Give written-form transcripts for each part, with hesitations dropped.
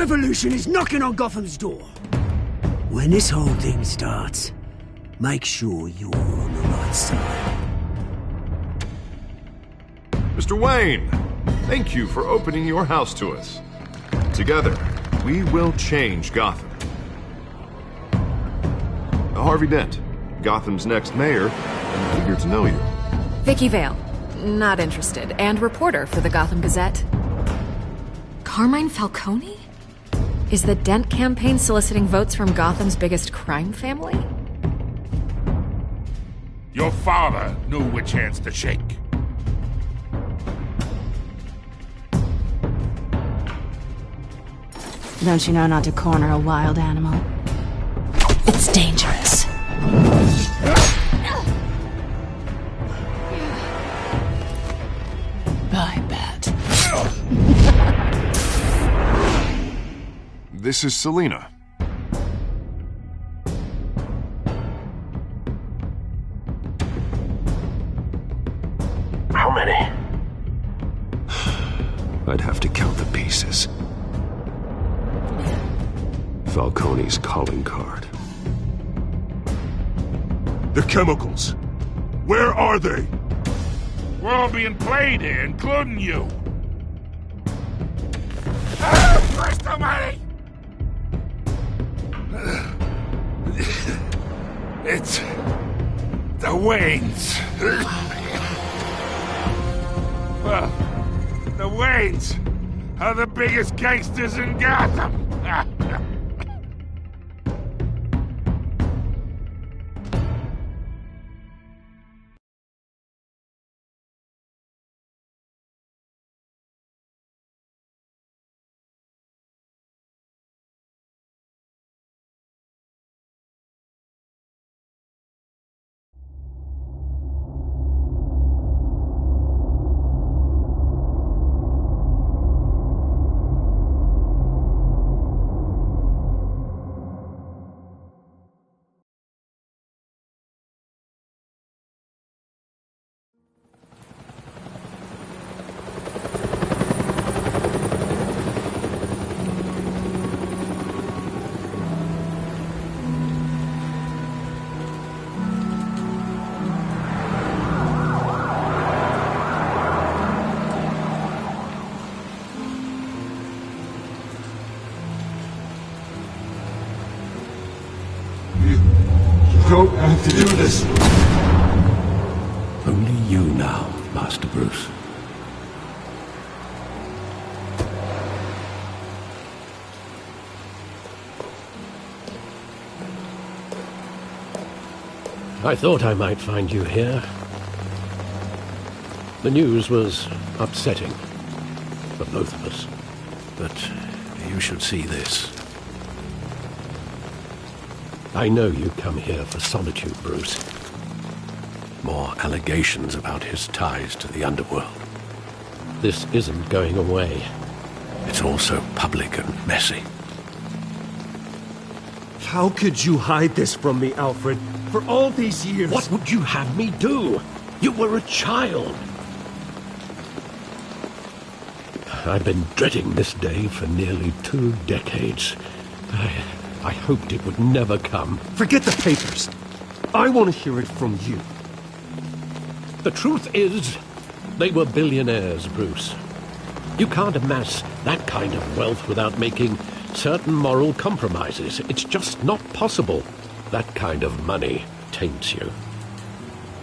revolution is knocking on Gotham's door. When this whole thing starts, make sure you're on the right side. Mr. Wayne, thank you for opening your house to us. Together, we will change Gotham. Harvey Dent, Gotham's next mayor, and eager to know you. Vicky Vale, not interested, and reporter for the Gotham Gazette. Carmine Falcone? Is the Dent campaign soliciting votes from Gotham's biggest crime family? Your father knew which hands to shake. Don't you know not to corner a wild animal? It's dangerous. I bet. This is Selina. How many? I'd have to count the pieces. Falcone's calling card. The chemicals. Where are they? We're all being played here, including you. Christ almighty! It's the Waynes. Well, the Waynes are the biggest gangsters in Gotham. Don't have to do this. Only you now, Master Bruce. I thought I might find you here. The news was upsetting for both of us. But you should see this. I know you come here for solitude, Bruce. More allegations about his ties to the underworld. This isn't going away. It's also public and messy. How could you hide this from me, Alfred? For all these years... What would you have me do? You were a child. I've been dreading this day for nearly 2 decades. I hoped it would never come. Forget the papers. I want to hear it from you. The truth is, they were billionaires, Bruce. You can't amass that kind of wealth without making certain moral compromises. It's just not possible. That kind of money taints you.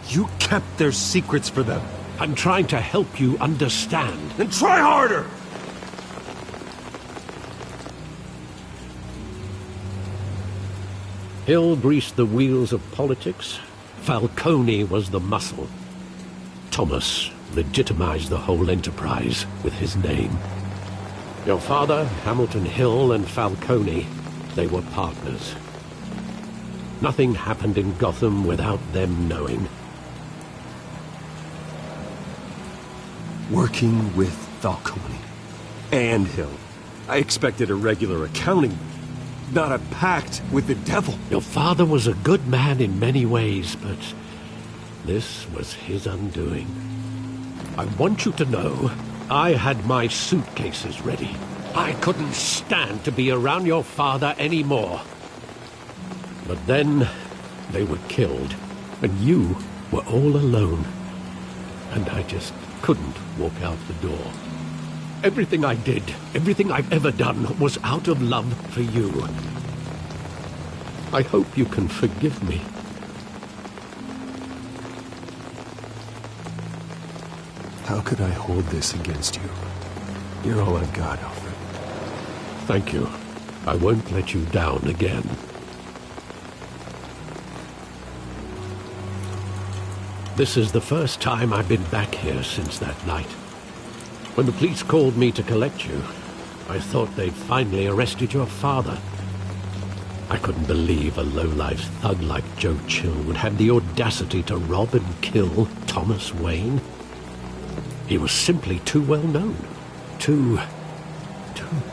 You kept their secrets for them. I'm trying to help you understand. Then try harder! Hill greased the wheels of politics. Falcone was the muscle. Thomas legitimized the whole enterprise with his name. Your father, Hamilton Hill, and Falcone, they were partners. Nothing happened in Gotham without them knowing. Working with Falcone and Hill. I expected a regular accounting, not a pact with the devil. Your father was a good man in many ways, but this was his undoing. I want you to know I had my suitcases ready. I couldn't stand to be around your father anymore. But then they were killed, and you were all alone. And I just couldn't walk out the door. Everything I did, everything I've ever done, was out of love for you. I hope you can forgive me. How could I hold this against you? You're all I've got, Alfred. Thank you. I won't let you down again. This is the first time I've been back here since that night. When the police called me to collect you, I thought they'd finally arrested your father. I couldn't believe a low-life thug like Joe Chill would have the audacity to rob and kill Thomas Wayne. He was simply too well known. Too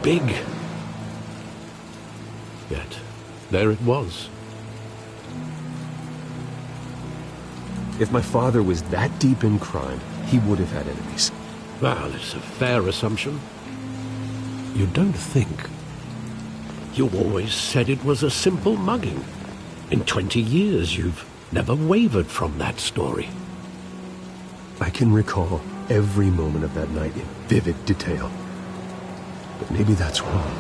big. Yet, there it was. If my father was that deep in crime, he would have had enemies. Well, it's a fair assumption. You don't think? You always said it was a simple mugging. In 20 years, you've never wavered from that story. I can recall every moment of that night in vivid detail. But maybe that's wrong.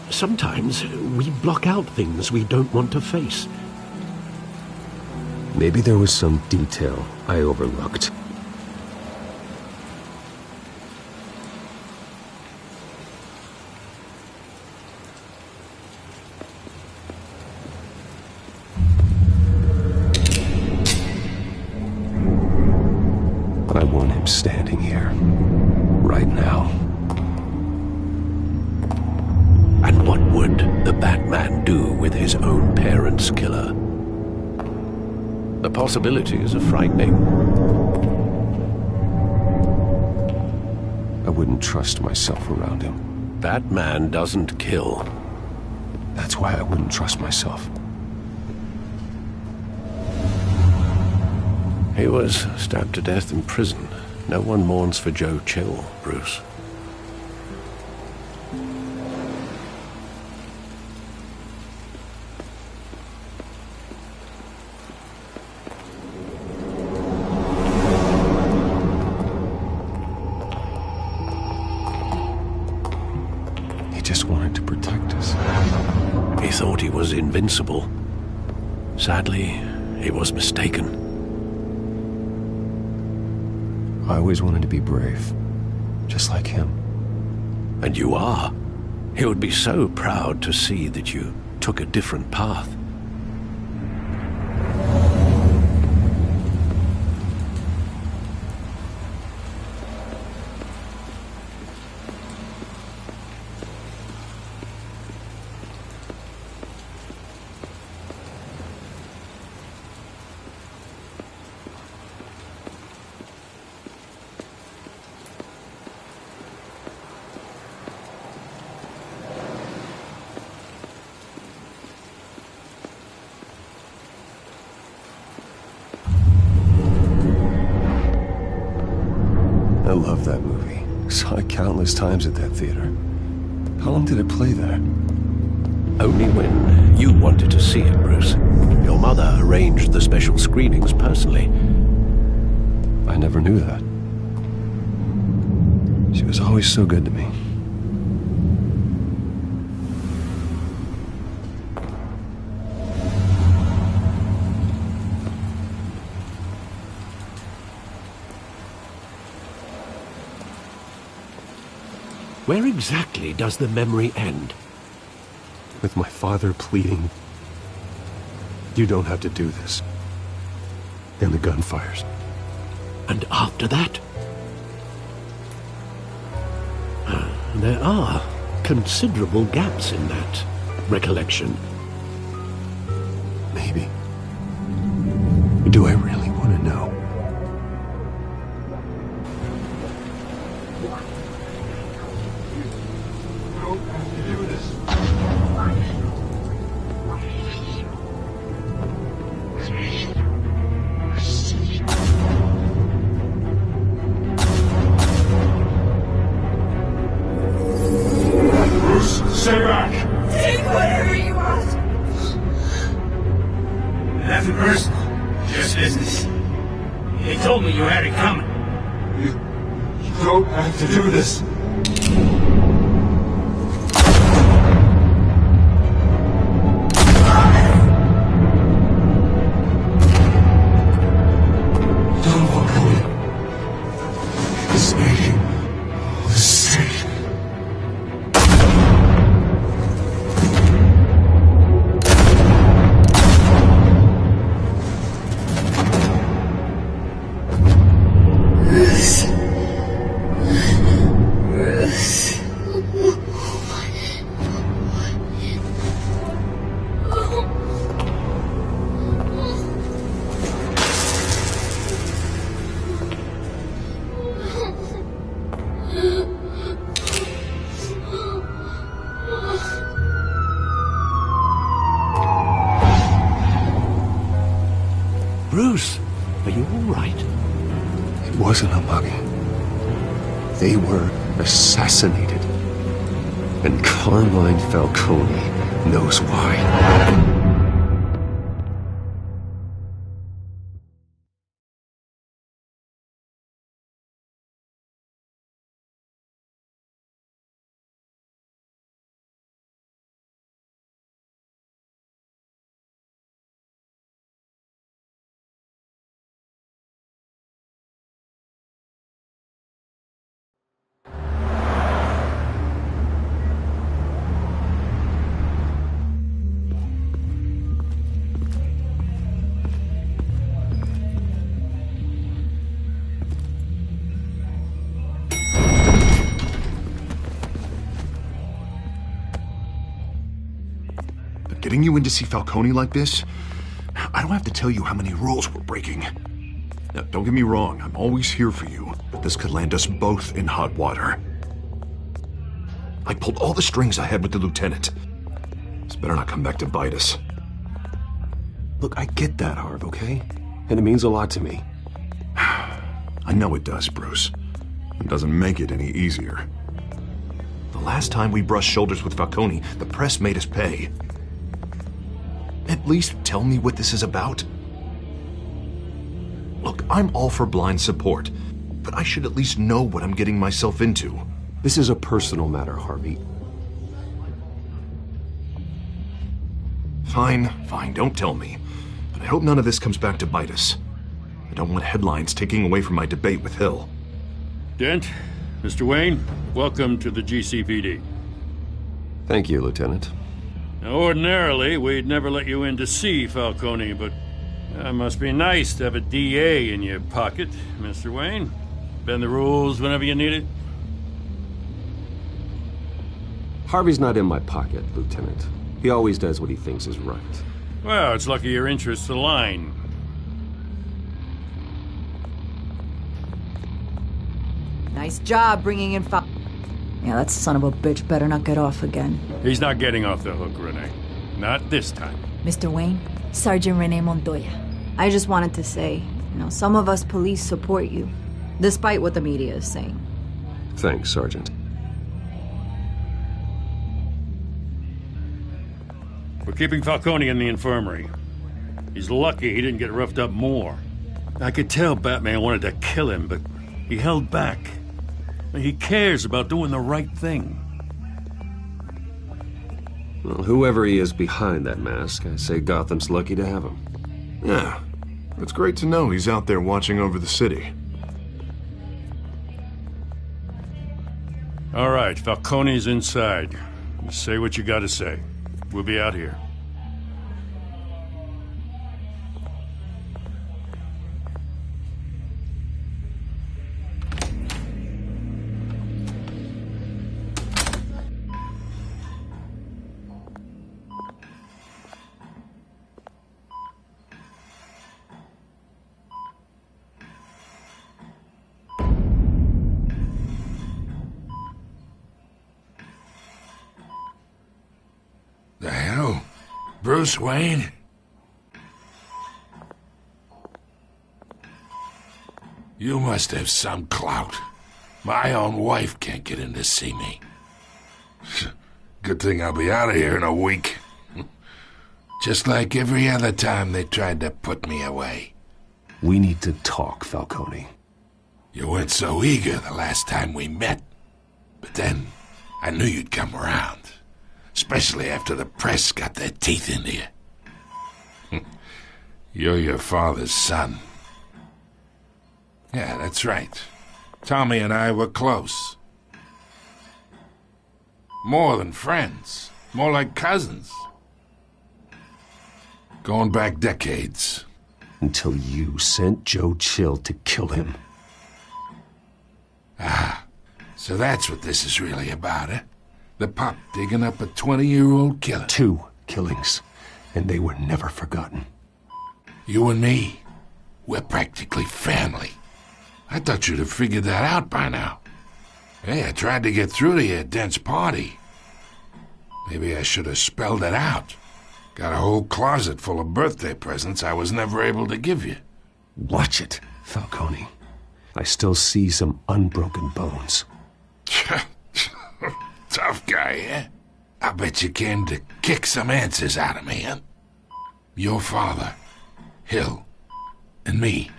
Sometimes we block out things we don't want to face. Maybe there was some detail I overlooked. I want him standing here, right now. And what would the Batman do with his own parents' killer? The possibilities are frightening. I wouldn't trust myself around him. Batman doesn't kill. That's why I wouldn't trust myself. He was stabbed to death in prison. No one mourns for Joe Chill, Bruce. He just wanted to protect us. He thought he was invincible. Sadly, he was mistaken. I always wanted to be brave, just like him. And you are. He would be so proud to see that you took a different path. I love that movie. Saw it countless times at that theater. How long did it play there? Only when you wanted to see it, Bruce. Your mother arranged the special screenings personally. I never knew that. She was always so good to me. Where exactly does the memory end? With my father pleading, "You don't have to do this." And the gun fires. And after that? There are considerable gaps in that recollection. Maybe. Do I really want to know? personal, just business. They told me you had it coming. You don't have to do this. Don't walk away. Stay. Stay. Bruce, are you all right? It wasn't a mug. They were assassinated. And Carmine Falcone knows why. Getting you in to see Falcone like this? I don't have to tell you how many rules we're breaking. Now, don't get me wrong, I'm always here for you, but this could land us both in hot water. I pulled all the strings I had with the lieutenant. This better not come back to bite us. Look, I get that, Harv, okay? And it means a lot to me. I know it does, Bruce. It doesn't make it any easier. The last time we brushed shoulders with Falcone, the press made us pay. At least tell me what this is about. Look, I'm all for blind support, but I should at least know what I'm getting myself into. This is a personal matter, Harvey. Fine, don't tell me. But I hope none of this comes back to bite us. I don't want headlines taking away from my debate with Hill. Dent, Mr. Wayne, welcome to the GCPD. Thank you, Lieutenant. Now, ordinarily, we'd never let you in to see Falcone, but it must be nice to have a DA in your pocket, Mr. Wayne. Bend the rules whenever you need it. Harvey's not in my pocket, Lieutenant. He always does what he thinks is right. Well, it's lucky your interests align. Nice job bringing in Yeah, that son of a bitch better not get off again. He's not getting off the hook, Renee. Not this time. Mr. Wayne, Sergeant Renee Montoya. I just wanted to say, some of us police support you, despite what the media is saying. Thanks, Sergeant. We're keeping Falcone in the infirmary. He's lucky he didn't get roughed up more. I could tell Batman wanted to kill him, but he held back. He cares about doing the right thing. Well, whoever he is behind that mask, I say Gotham's lucky to have him. Yeah, it's great to know he's out there watching over the city. All right, Falcone's inside. Say what you gotta say. We'll be out here. The hell? Bruce Wayne? You must have some clout. My own wife can't get in to see me. Good thing I'll be out of here in a week. Just like every other time they tried to put me away. We need to talk, Falcone. You weren't so eager the last time we met. But then, I knew you'd come around. Especially after the press got their teeth into you. You're your father's son. Yeah, that's right. Tommy and I were close. More than friends. More like cousins. Going back decades. Until you sent Joe Chill to kill him. Ah, so that's what this is really about, eh? The pup digging up a 20-year-old killer. 2 killings, and they were never forgotten. You and me, we're practically family. I thought you'd have figured that out by now. Hey, I tried to get through to your dense party. Maybe I should have spelled it out. Got a whole closet full of birthday presents I was never able to give you. Watch it, Falcone. I still see some unbroken bones. Tough guy, eh? I bet you came to kick some answers out of me, huh? Your father, Hill, and me,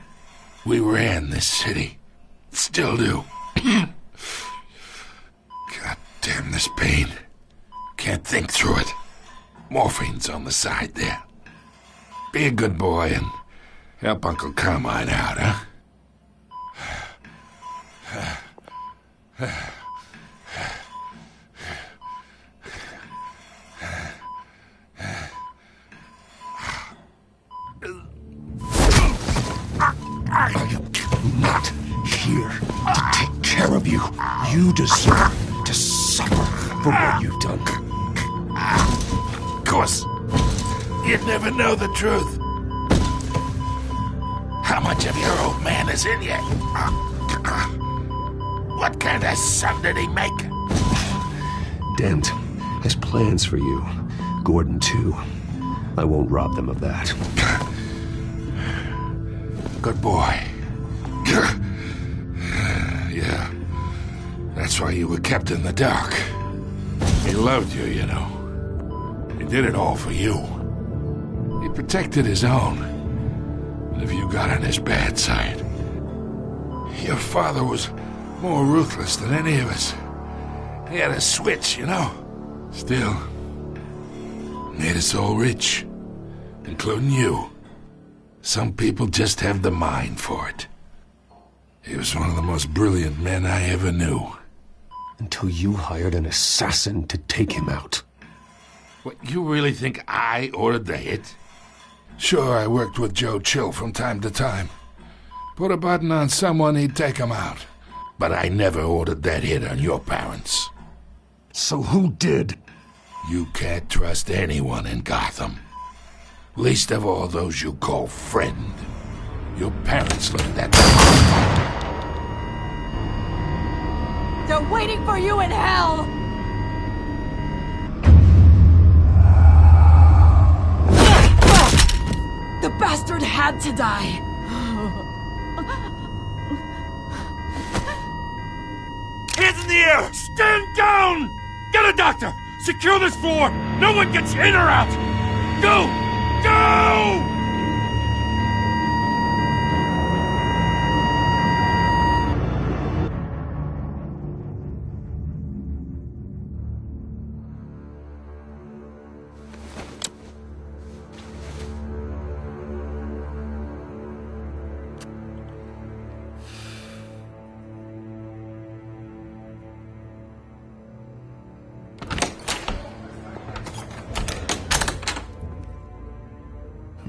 we ran this city. Still do. God damn this pain. Can't think through it. Morphine's on the side there. Be a good boy and help Uncle Carmine out, huh? I'm not here to take care of you. You deserve to suffer for what you've done. Of course. You'd never know the truth. How much of your old man is in you? What kind of son did he make? Dent has plans for you. Gordon, too. I won't rob them of that. Good boy. Yeah. That's why you were kept in the dark. He loved you, you know. He did it all for you. He protected his own. But if you got on his bad side... Your father was more ruthless than any of us. He had a switch, you know. Still, made us all rich. Including you. Some people just have the mind for it. He was one of the most brilliant men I ever knew. Until you hired an assassin to take him out. What, you really think I ordered the hit? Sure, I worked with Joe Chill from time to time. Put a button on someone, he'd take him out. But I never ordered that hit on your parents. So who did? You can't trust anyone in Gotham. Least of all those you call friend. Your parents learned that. They're waiting for you in hell! The bastard had to die. Hands in the air! Stand down! Get a doctor! Secure this floor! No one gets in or out! Go! Go!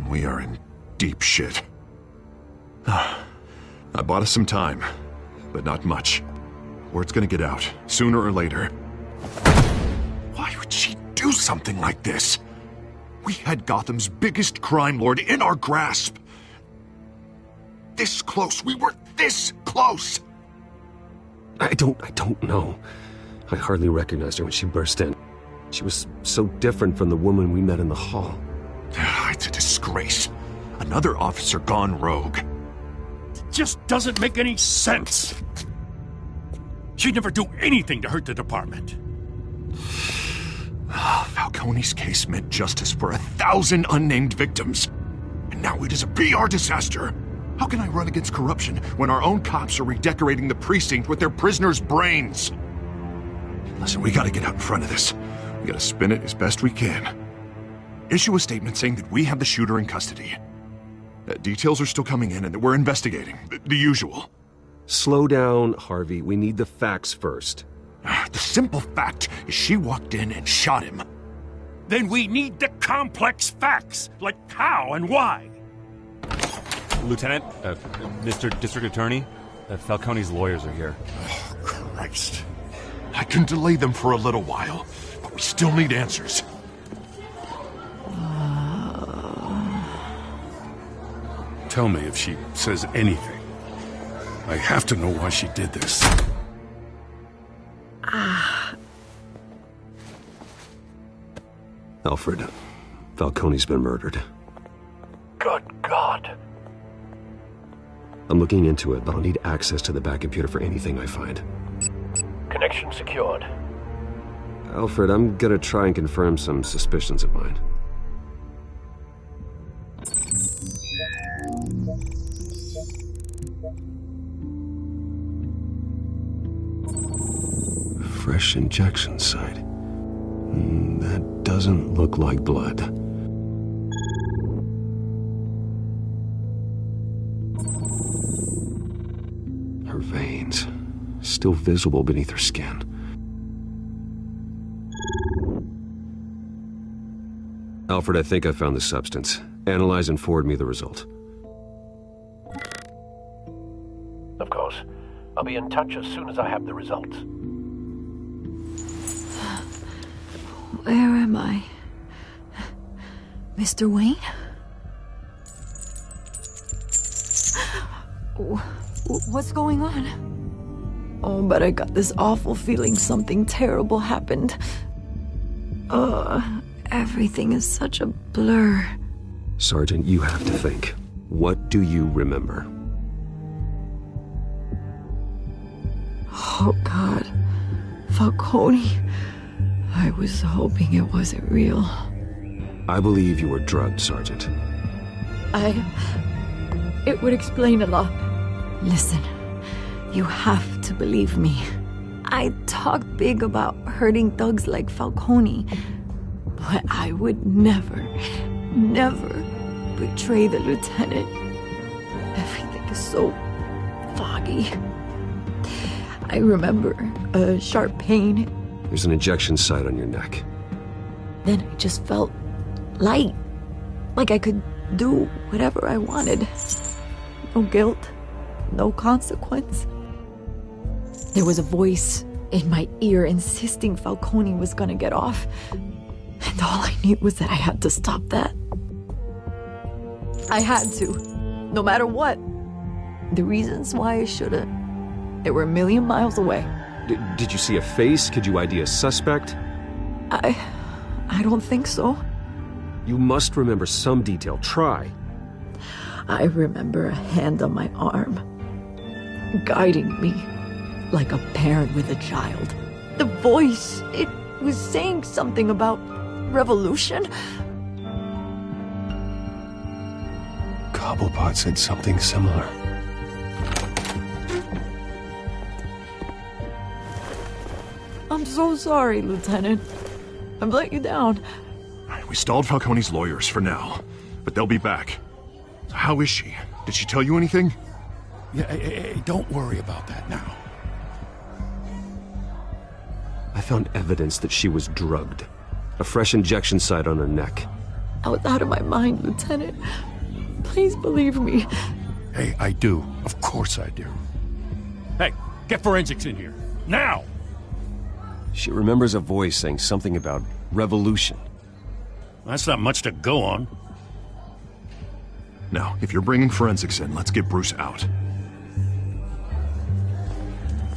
We are in deep shit. I bought us some time, but not much. Word's gonna get out, sooner or later. Why would she do something like this? We had Gotham's biggest crime lord in our grasp. This close, we were this close! I don't know. I hardly recognized her when she burst in. She was so different from the woman we met in the hall. It's a disgrace. Another officer gone rogue. It just doesn't make any sense. She'd never do anything to hurt the department. Falcone's case meant justice for 1,000 unnamed victims. And now it is a PR disaster. How can I run against corruption when our own cops are redecorating the precinct with their prisoners' brains? Listen, we gotta get out in front of this. We gotta spin it as best we can. Issue a statement saying that we have the shooter in custody. Details are still coming in and that we're investigating. The usual. Slow down, Harvey. We need the facts first. The simple fact is she walked in and shot him. Then we need the complex facts, like how and why. Lieutenant, Mr. District Attorney, Falcone's lawyers are here. Oh, Christ. I can delay them for a little while, but we still need answers. Tell me if she says anything. I have to know why she did this. Alfred, Falcone's been murdered. Good God. I'm looking into it, but I'll need access to the back computer for anything I find. Connection secured. Alfred, I'm gonna try and confirm some suspicions of mine. Fresh injection site. That doesn't look like blood. Her veins, still visible beneath her skin. Alfred, I think I found the substance. Analyze and forward me the result. Of course. I'll be in touch as soon as I have the results. Where am I? Mr. Wayne? What's going on? Oh, but I got this awful feeling something terrible happened. Everything is such a blur. Sergeant, you have to think. What do you remember? Oh, God. Falcone. I was hoping it wasn't real. I believe you were drugged, Sergeant. It would explain a lot. Listen, you have to believe me. I talk big about hurting thugs like Falcone, but I would never betray the lieutenant. Everything is so foggy. I remember a sharp pain. There's an injection site on your neck. Then I just felt light. Like I could do whatever I wanted. No guilt. No consequence. There was a voice in my ear insisting Falcone was gonna get off. And all I knew was that I had to stop that. I had to. No matter what. The reasons why I shouldn't, they were a million miles away. Did you see a face? Could you ID a suspect? I don't think so. You must remember some detail. Try. I remember a hand on my arm, guiding me like a parent with a child. The voice, it was saying something about revolution. Cobblepot said something similar. I'm so sorry, Lieutenant. I've let you down. We stalled Falcone's lawyers for now, but they'll be back. How is she? Did she tell you anything? Yeah, don't worry about that now. I found evidence that she was drugged. A fresh injection site on her neck. I was out of my mind, Lieutenant. Please believe me. Hey, I do. Of course I do. Hey, get forensics in here. Now! She remembers a voice saying something about revolution. That's not much to go on. Now, if you're bringing forensics in, let's get Bruce out.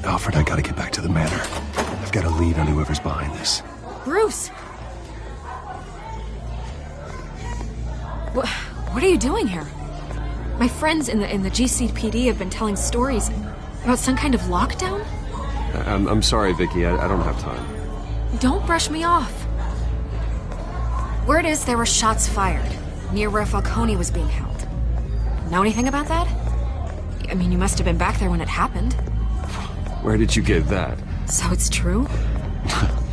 Alfred, I gotta get back to the manor. I've got a lead on whoever's behind this. Bruce! What are you doing here? My friends in the GCPD have been telling stories about some kind of lockdown? I'm sorry, Vicky. I don't have time. Don't brush me off. Word is there were shots fired near where Falcone was being held. Know anything about that? I mean, you must have been back there when it happened. Where did you get that? So it's true?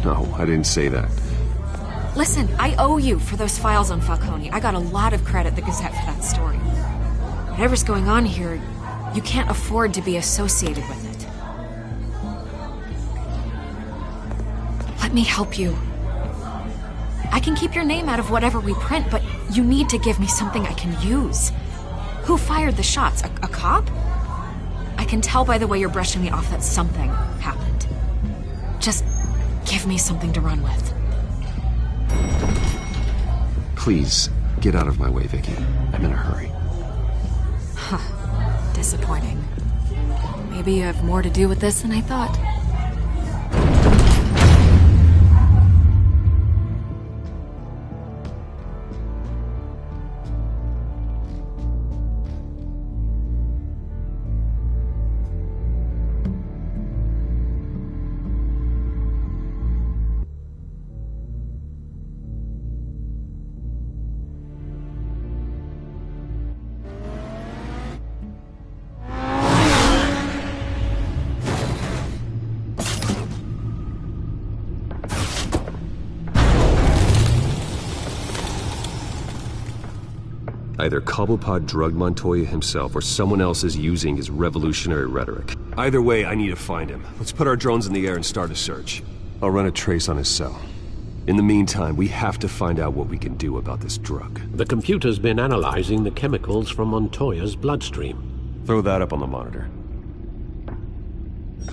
No, I didn't say that. Listen, I owe you for those files on Falcone. I got a lot of credit at the Gazette for that story. Whatever's going on here, you can't afford to be associated with it. Let me help you. I can keep your name out of whatever we print, but you need to give me something I can use. Who fired the shots? A cop? I can tell by the way you're brushing me off that something happened. Just give me something to run with. Please, get out of my way, Vicky. I'm in a hurry. Huh. Disappointing. Maybe you have more to do with this than I thought. Either Cobblepot drugged Montoya himself, or someone else is using his revolutionary rhetoric. Either way, I need to find him. Let's put our drones in the air and start a search. I'll run a trace on his cell. In the meantime, we have to find out what we can do about this drug. The computer's been analyzing the chemicals from Montoya's bloodstream. Throw that up on the monitor.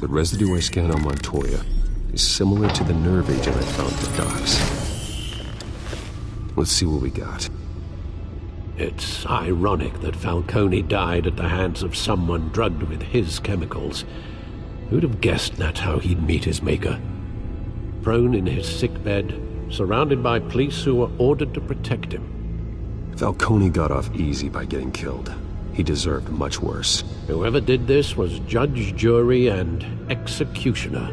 The residue I scanned on Montoya is similar to the nerve agent I found at the docks. Let's see what we got. It's ironic that Falcone died at the hands of someone drugged with his chemicals. Who'd have guessed that's how he'd meet his maker? Prone in his sickbed, surrounded by police who were ordered to protect him. Falcone got off easy by getting killed. He deserved much worse. Whoever did this was judge, jury, and executioner.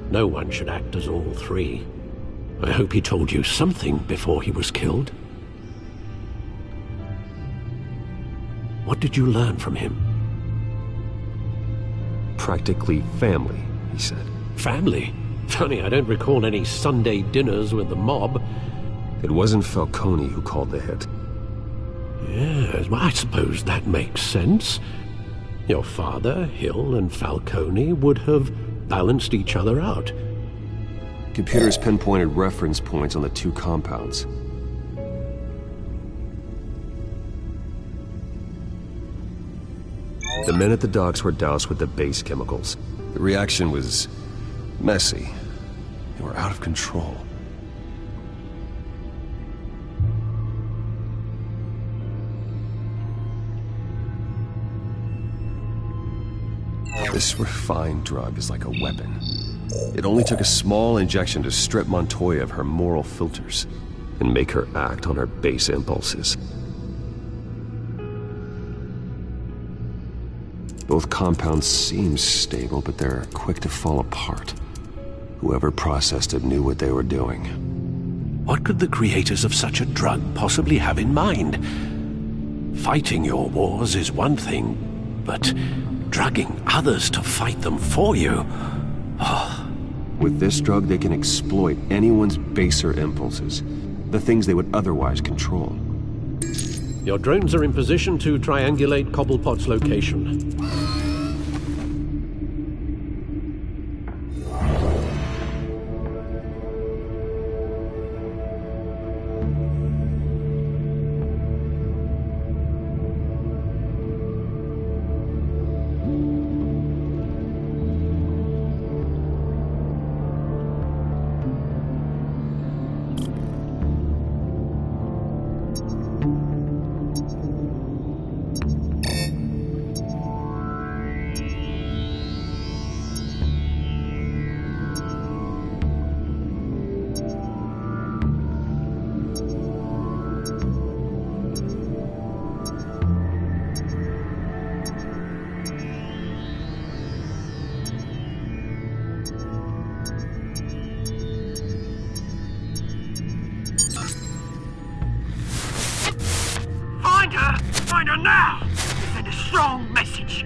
No one should act as all three. I hope he told you something before he was killed. What did you learn from him? Practically family, he said. Family? Funny, I don't recall any Sunday dinners with the mob. It wasn't Falcone who called the hit. Yes, well, I suppose that makes sense. Your father, Hill, and Falcone would have balanced each other out. Computers pinpointed reference points on the two compounds. The men at the docks were doused with the base chemicals. The reaction was messy. They were out of control. This refined drug is like a weapon. It only took a small injection to strip Montoya of her moral filters and make her act on her base impulses. Both compounds seem stable, but they're quick to fall apart. Whoever processed it knew what they were doing. What could the creators of such a drug possibly have in mind? Fighting your wars is one thing, but drugging others to fight them for you? Oh. With this drug, they can exploit anyone's baser impulses, the things they would otherwise control. Your drones are in position to triangulate Cobblepot's location. find her now! Send a strong message.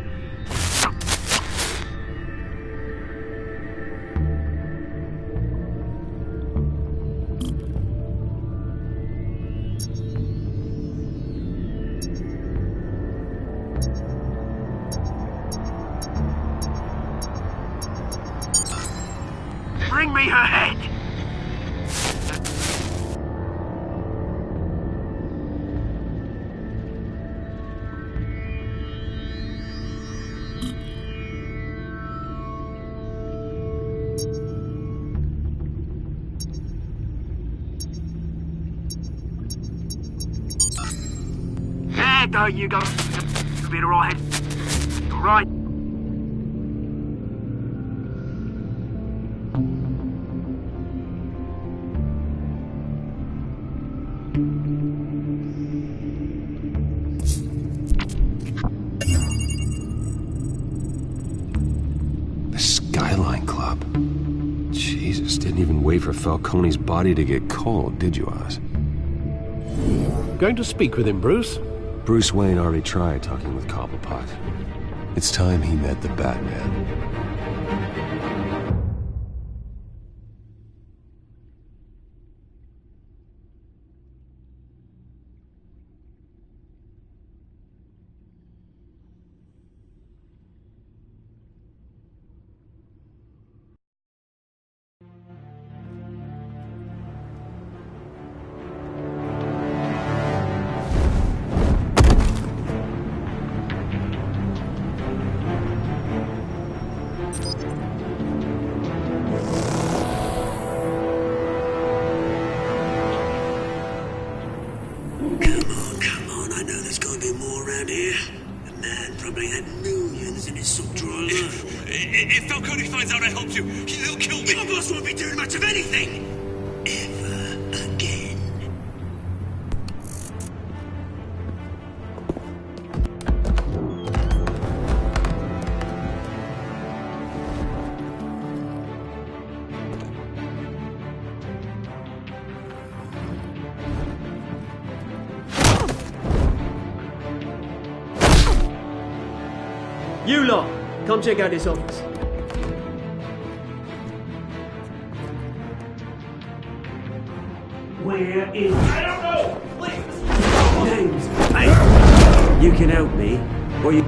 Bring me her head! There go, you go. You'll be alright. Alright. Didn't even wait for Falcone's body to get cold, did you, Oz? Going to speak with him, Bruce? Bruce Wayne already tried talking with Cobblepot. It's time he met the Batman. If Falcone finds out I helped you, he'll kill me. Your boss won't be doing much of anything. Ever again. You lot, come check out this office. Where is... I don't know! Please! Names, mate. You can help me, or you...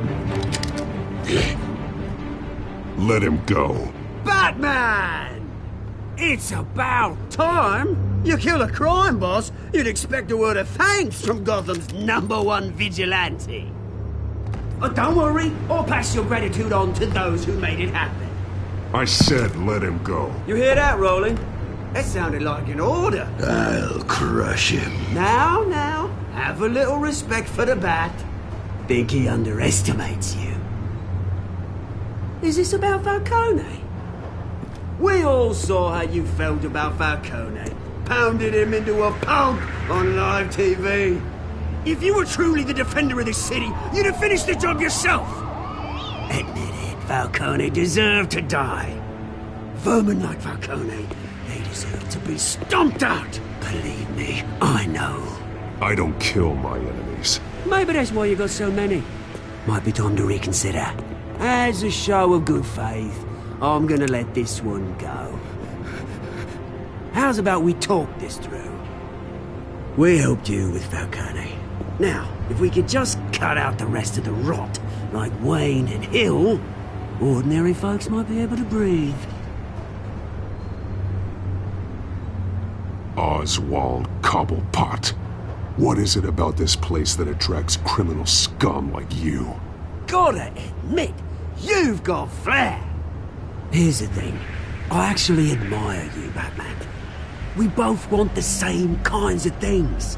Let him go. Batman! It's about time. You kill a crime boss, you'd expect a word of thanks from Gotham's #1 vigilante. Oh, don't worry, I'll pass your gratitude on to those who made it happen. I said let him go. You hear that, Roland? That sounded like an order. I'll crush him. Now, have a little respect for the Bat. Think he underestimates you. Is this about Falcone? We all saw how you felt about Falcone. Pounded him into a pulp on live TV. If you were truly the defender of this city, you'd have finished the job yourself. Admit it, Falcone deserved to die. Vermin like Falcone, they deserve to be stomped out. Believe me, I know. I don't kill my enemies. Maybe that's why you got so many. Might be time to reconsider. As a show of good faith, I'm gonna let this one go. How's about we talk this through? We helped you with Falcone. Now, if we could just cut out the rest of the rot, like Wayne and Hill, ordinary folks might be able to breathe. Oswald Cobblepot. What is it about this place that attracts criminal scum like you? Gotta admit, you've got flair. Here's the thing. I actually admire you, Batman. We both want the same kinds of things.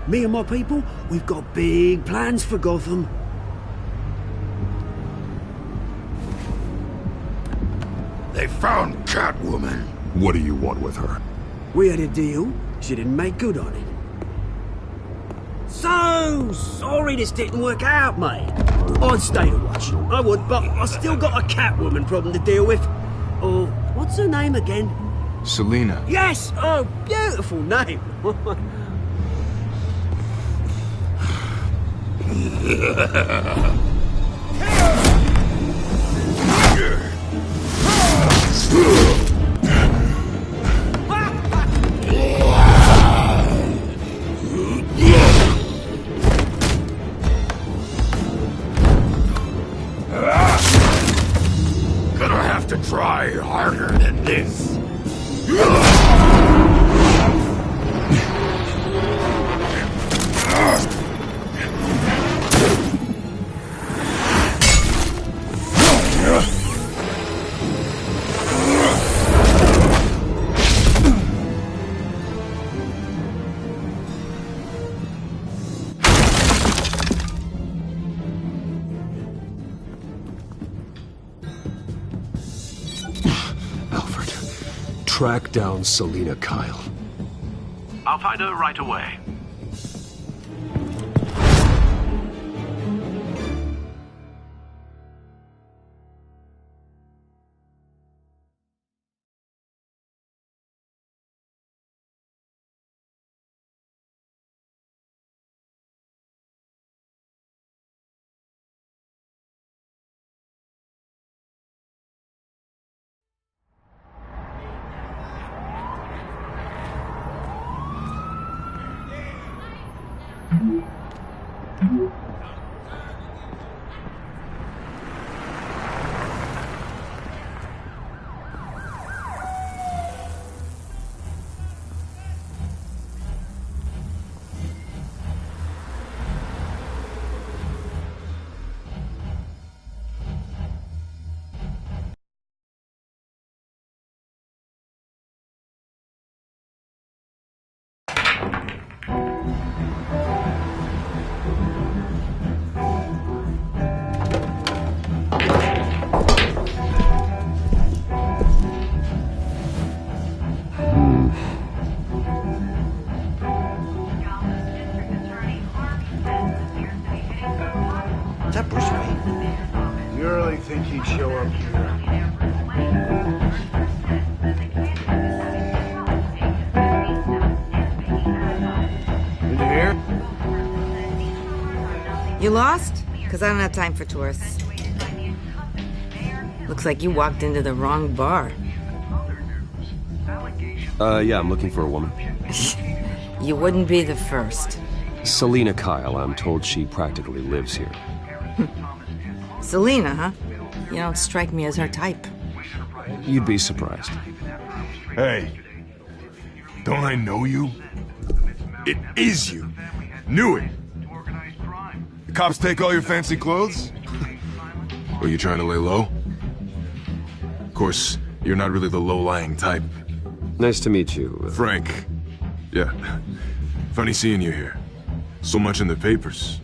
Me and my people, we've got big plans for Gotham. They found Catwoman. What do you want with her? We had a deal. She didn't make good on it. So sorry this didn't work out, mate. I'd stay to watch. I would, but I still got a Catwoman problem to deal with. Oh, what's her name again? Selina. Yes! Oh, beautiful name. Gonna have to try harder than this. Track down Selina Kyle. I'll find her right away. You lost? Because I don't have time for tourists. Looks like you walked into the wrong bar. Yeah, I'm looking for a woman. You wouldn't be the first. Selina Kyle, I'm told she practically lives here. Selina, huh? You don't strike me as her type. You'd be surprised. Hey, don't I know you? It is you. Knew it. The cops take all your fancy clothes? Are you trying to lay low? Of course, you're not really the low-lying type. Nice to meet you. Frank. Yeah. Funny seeing you here. So much in the papers.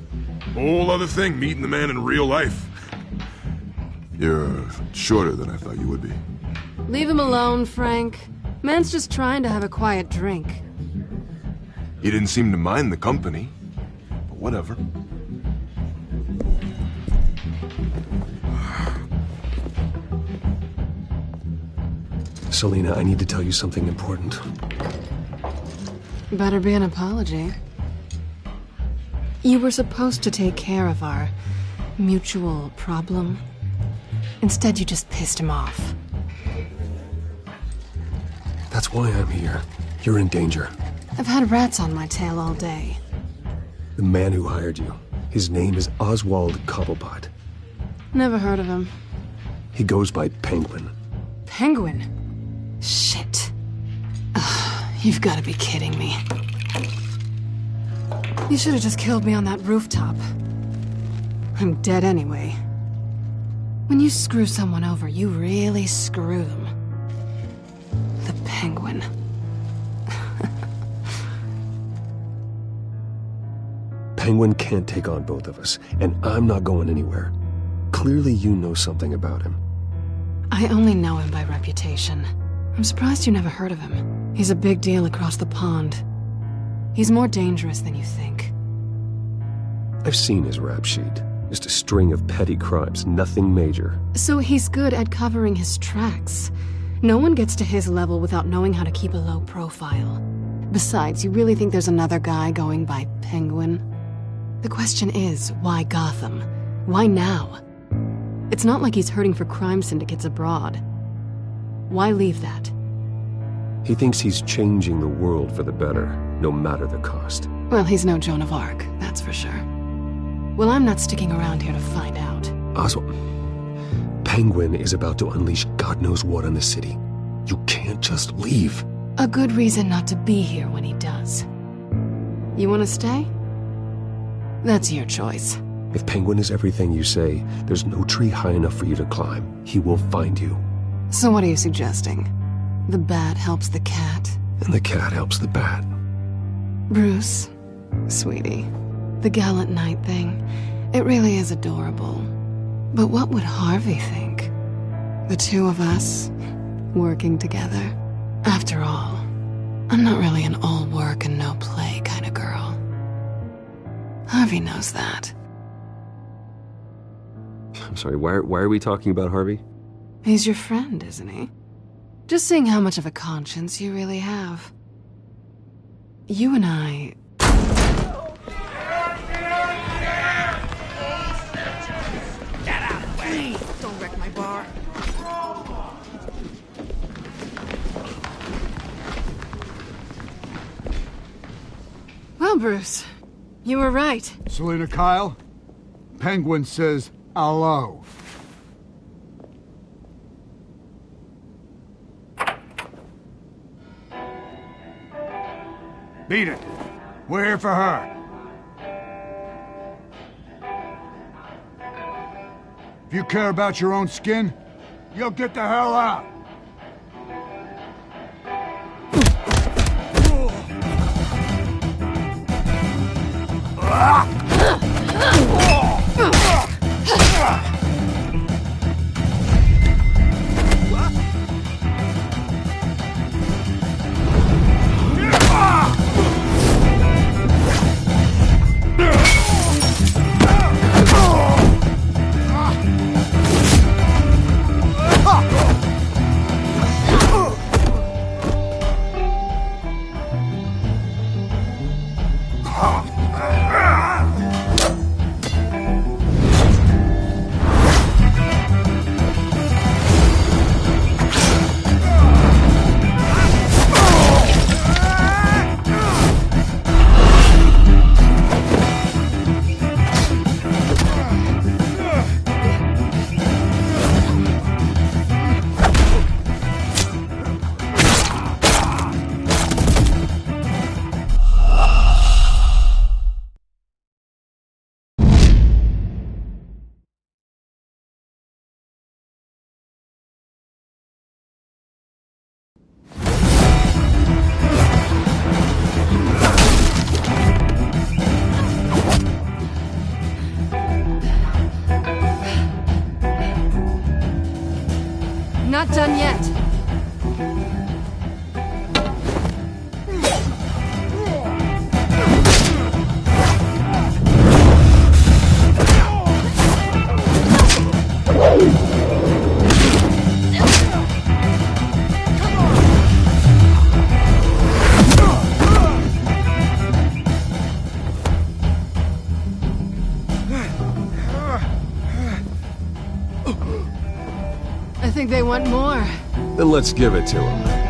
Whole other thing, meeting the man in real life. You're shorter than I thought you would be. Leave him alone, Frank. Man's just trying to have a quiet drink. You didn't seem to mind the company. But whatever. Selina, I need to tell you something important. Better be an apology. You were supposed to take care of our mutual problem. Instead, you just pissed him off. That's why I'm here. You're in danger. I've had rats on my tail all day. The man who hired you, his name is Oswald Cobblepot. Never heard of him. He goes by Penguin. Penguin? Shit. Ugh, you've got to be kidding me. You should have just killed me on that rooftop. I'm dead anyway. When you screw someone over, you really screw them. The Penguin. Penguin can't take on both of us, and I'm not going anywhere. Clearly you know something about him. I only know him by reputation. I'm surprised you never heard of him. He's a big deal across the pond. He's more dangerous than you think. I've seen his rap sheet. Just a string of petty crimes, nothing major. So he's good at covering his tracks. No one gets to his level without knowing how to keep a low profile. Besides, you really think there's another guy going by Penguin? The question is, why Gotham? Why now? It's not like he's hurting for crime syndicates abroad. Why leave that? He thinks he's changing the world for the better, no matter the cost. Well, he's no Joan of Arc, that's for sure. Well, I'm not sticking around here to find out. Oswald, Penguin is about to unleash God knows what on the city. You can't just leave. A good reason not to be here when he does. You want to stay? That's your choice. If Penguin is everything you say, there's no tree high enough for you to climb. He will find you. So what are you suggesting? The bat helps the cat? And the cat helps the bat. Bruce, sweetie, the gallant knight thing, it really is adorable. But what would Harvey think? The two of us, working together? After all, I'm not really an all work and no play kind of girl. Harvey knows that. I'm sorry, why are we talking about Harvey? He's your friend, isn't he? Just seeing how much of a conscience you really have. You and I... Get out of the way! Don't wreck my bar. Well, Bruce, you were right. Selina Kyle, Penguin says hello. Beat it. We're here for her. If you care about your own skin, you'll get the hell out. Not done yet. I think they want more. Then let's give it to him.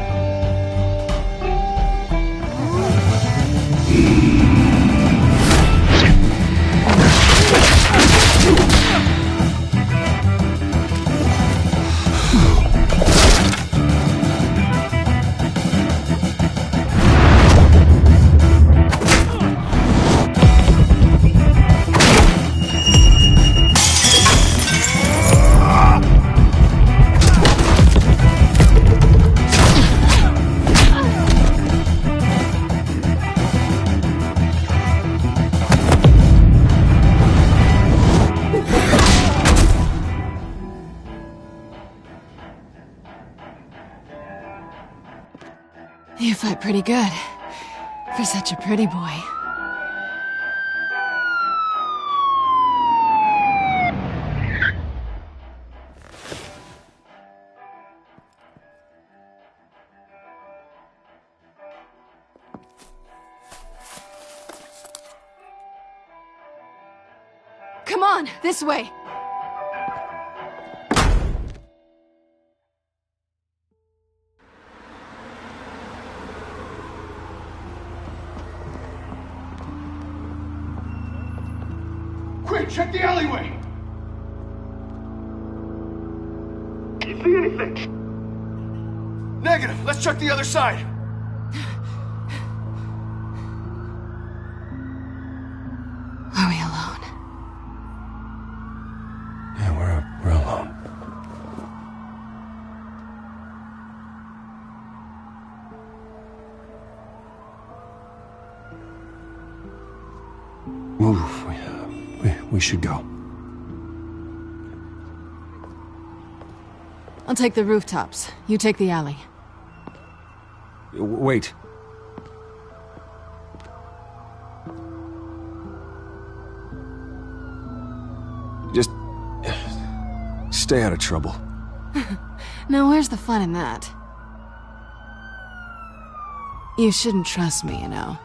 You fight pretty good. For such a pretty boy. Come on, this way. Quick, check the alleyway! You see anything? Negative. Let's check the other side. Are we alone? Yeah, we're alone. Move. We should go. I'll take the rooftops. You take the alley. Wait. Just stay out of trouble. Now where's the fun in that? You shouldn't trust me, you know.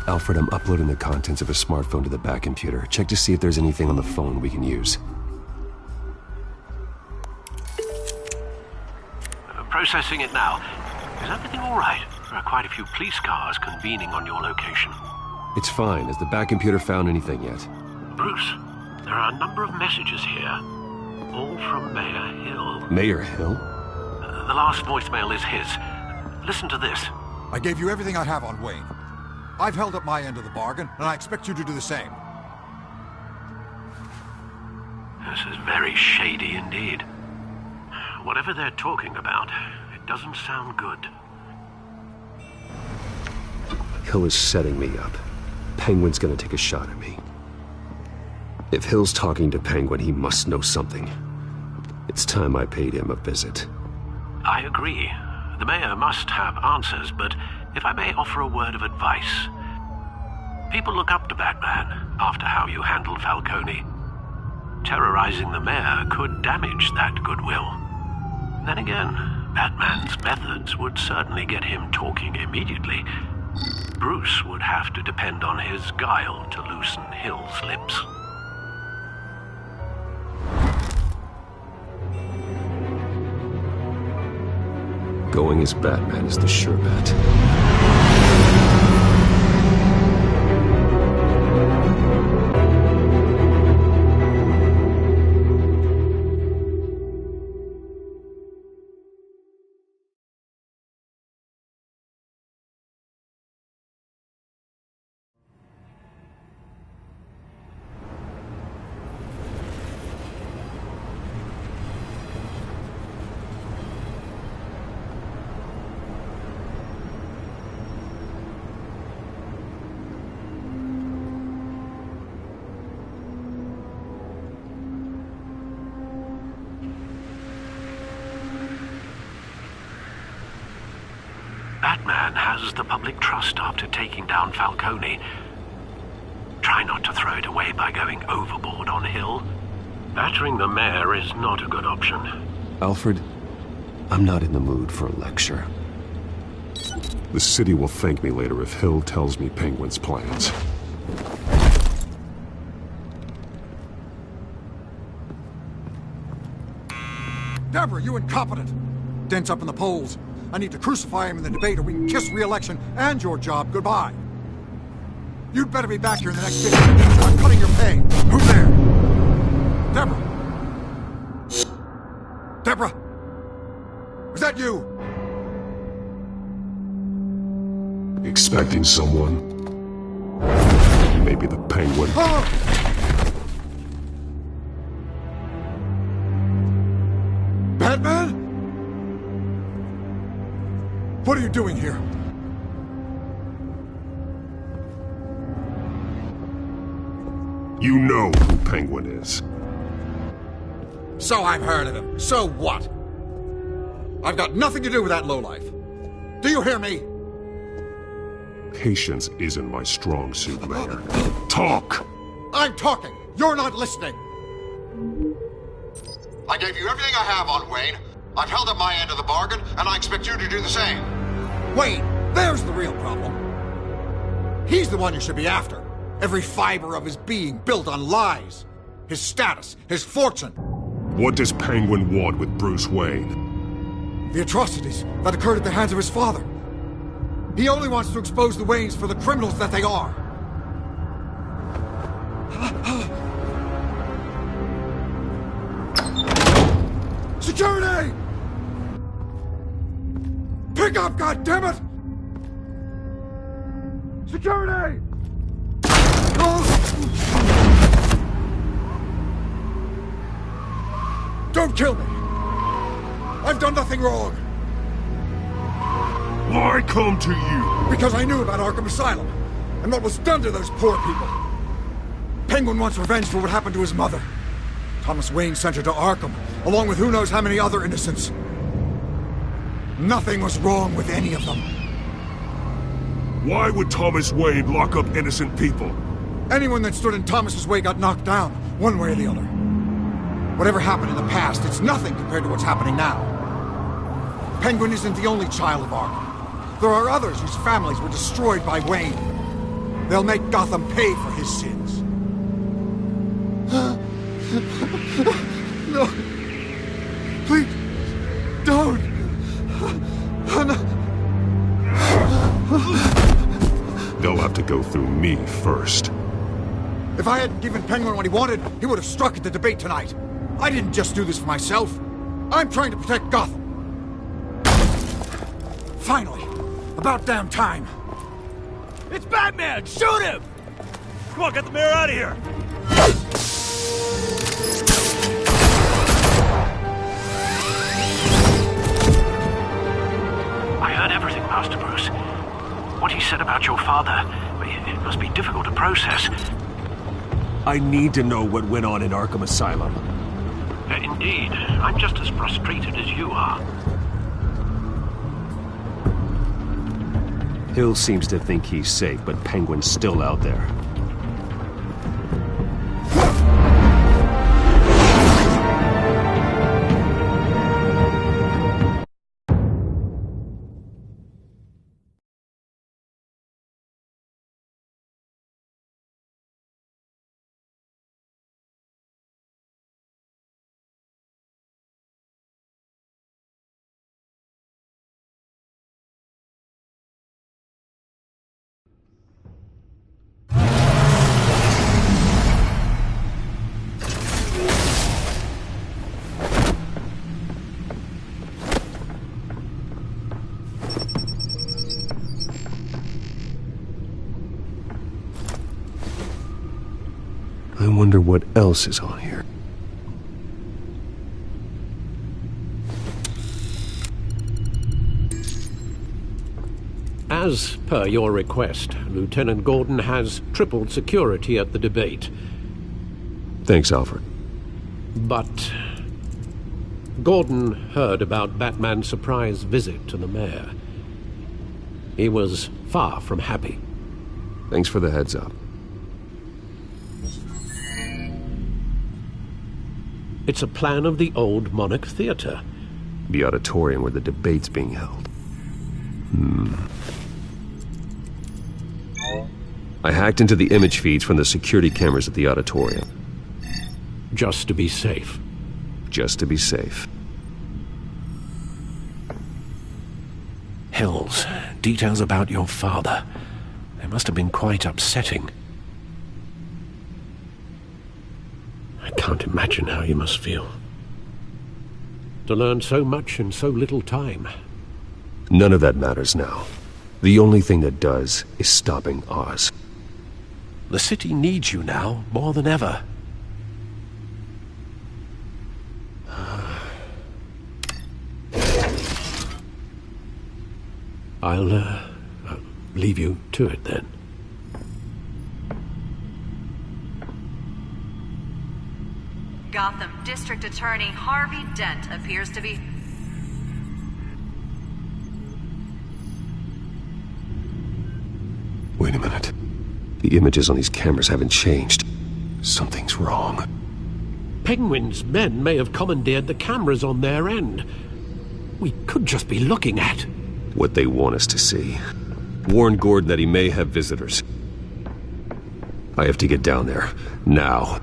Alfred, I'm uploading the contents of a smartphone to the back computer. Check to see if there's anything on the phone we can use. Processing it now. Is everything all right? There are quite a few police cars convening on your location. It's fine. Has the back computer found anything yet? Bruce, there are a number of messages here. All from Mayor Hill. Mayor Hill? The last voicemail is his. Listen to this. I gave you everything I have on Wayne. I've held up my end of the bargain, and I expect you to do the same. This is very shady indeed. Whatever they're talking about, it doesn't sound good. Hill is setting me up. Penguin's gonna take a shot at me. If Hill's talking to Penguin, he must know something. It's time I paid him a visit. I agree. The mayor must have answers, but if I may offer a word of advice. People look up to Batman after how you handled Falcone. Terrorizing the mayor could damage that goodwill. Then again, Batman's methods would certainly get him talking immediately. Bruce would have to depend on his guile to loosen Hill's lips. Going as Batman is the sure bet. Batman has the public trust after taking down Falcone. Try not to throw it away by going overboard on Hill. Battering the mayor is not a good option. Alfred, I'm not in the mood for a lecture. The city will thank me later if Hill tells me Penguin's plans. Deborah, you incompetent! Dent's up in the polls. I need to crucify him in the debate or we can kiss re-election and your job goodbye. You'd better be back here in the next 15 minutes or I'm cutting your pay. Who's there? Deborah! Deborah! Was that you? Expecting someone? Maybe the Penguin. Batman? What are you doing here? You know who Penguin is. So I've heard of him. So what? I've got nothing to do with that lowlife. Do you hear me? Patience isn't my strong suit, Mayor. Talk! I'm talking. You're not listening. I gave you everything I have on Wayne. I've held up my end of the bargain, and I expect you to do the same. Wayne, there's the real problem. He's the one you should be after. Every fiber of his being built on lies. His status, his fortune. What does Penguin want with Bruce Wayne? The atrocities that occurred at the hands of his father. He only wants to expose the Waynes for the criminals that they are. Security! Pick up, goddammit! Security! Don't kill me! I've done nothing wrong! Why come to you? Because I knew about Arkham Asylum, and what was done to those poor people. Penguin wants revenge for what happened to his mother. Thomas Wayne sent her to Arkham, along with who knows how many other innocents. Nothing was wrong with any of them. Why would Thomas Wayne lock up innocent people? Anyone that stood in Thomas's way got knocked down, one way or the other. Whatever happened in the past, it's nothing compared to what's happening now. Penguin isn't the only child of Arkham. There are others whose families were destroyed by Wayne. They'll make Gotham pay for his sins. No. Please, don't. They'll have to go through me first. If I hadn't given Penguin what he wanted, he would have struck at the debate tonight. I didn't just do this for myself. I'm trying to protect Gotham. Finally. About damn time. It's Batman! Shoot him! Come on, get the mayor out of here! I heard everything, Master Bruce. What he said about your father, it must be difficult to process. I need to know what went on in Arkham Asylum. Indeed. I'm just as frustrated as you are. Hill seems to think he's safe, but Penguin's still out there. I wonder what else is on here. As per your request, Lieutenant Gordon has tripled security at the debate. Thanks, Alfred. But Gordon heard about Batman's surprise visit to the mayor. He was far from happy. Thanks for the heads up. It's a plan of the old Monarch Theater. The auditorium where the debate's being held. I hacked into the image feeds from the security cameras at the auditorium. Just to be safe. Just to be safe. Hills, details about your father. They must have been quite upsetting. I can't imagine how you must feel. To learn so much in so little time. None of that matters now. The only thing that does is stopping Oz. The city needs you now, more than ever. I'll leave you to it then. Gotham District Attorney Harvey Dent appears to be... Wait a minute. The images on these cameras haven't changed. Something's wrong. Penguin's men may have commandeered the cameras on their end. we could just be looking at? What they want us to see. Warn Gordon that he may have visitors. I have to get down there. Now.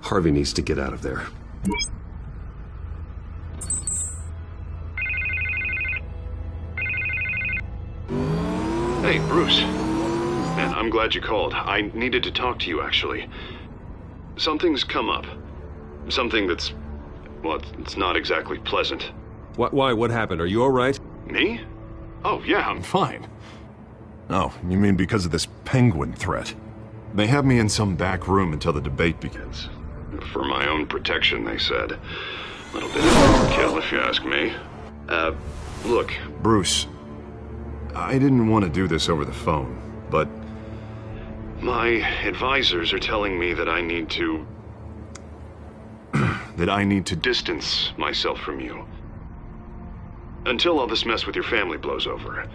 Harvey needs to get out of there. Hey, Bruce. Man, I'm glad you called. I needed to talk to you, actually. Something's come up. Something that's... well, it's not exactly pleasant. Why? What happened? Are you alright? Me? Oh, yeah, I'm fine. Oh, you mean because of this penguin threat? They have me in some back room until the debate begins. For my own protection, they said. A little bit of overkill, if you ask me. Look, Bruce, I didn't want to do this over the phone, but my advisors are telling me that I need to... that I need to distance myself from you. Until all this mess with your family blows over.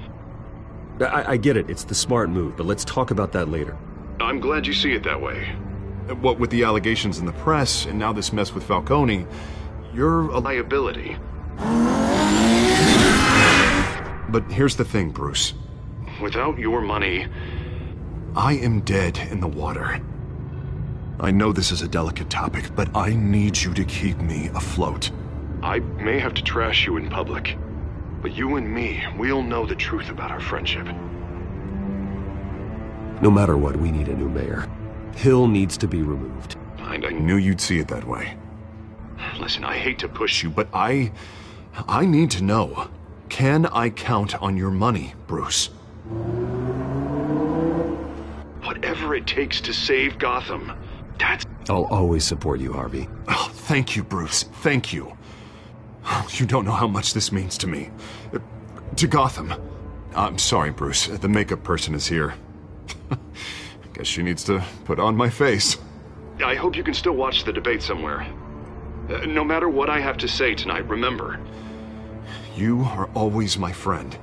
I get it. It's the smart move, but let's talk about that later. I'm glad you see it that way. What with the allegations in the press, and now this mess with Falcone, you're a liability. But here's the thing, Bruce. Without your money, I am dead in the water. I know this is a delicate topic, but I need you to keep me afloat. I may have to trash you in public, but you and me, we'll know the truth about our friendship. No matter what, we need a new mayor. Hill needs to be removed. I knew you'd see it that way. Listen, I hate to push you, but I need to know. Can I count on your money, Bruce? Whatever it takes to save Gotham, that's... I'll always support you, Harvey. Oh, thank you, Bruce. Thank you. You don't know how much this means to me. To Gotham. I'm sorry, Bruce. The makeup person is here. Guess she needs to put on my face. I hope you can still watch the debate somewhere. No matter what I have to say tonight, remember, you are always my friend.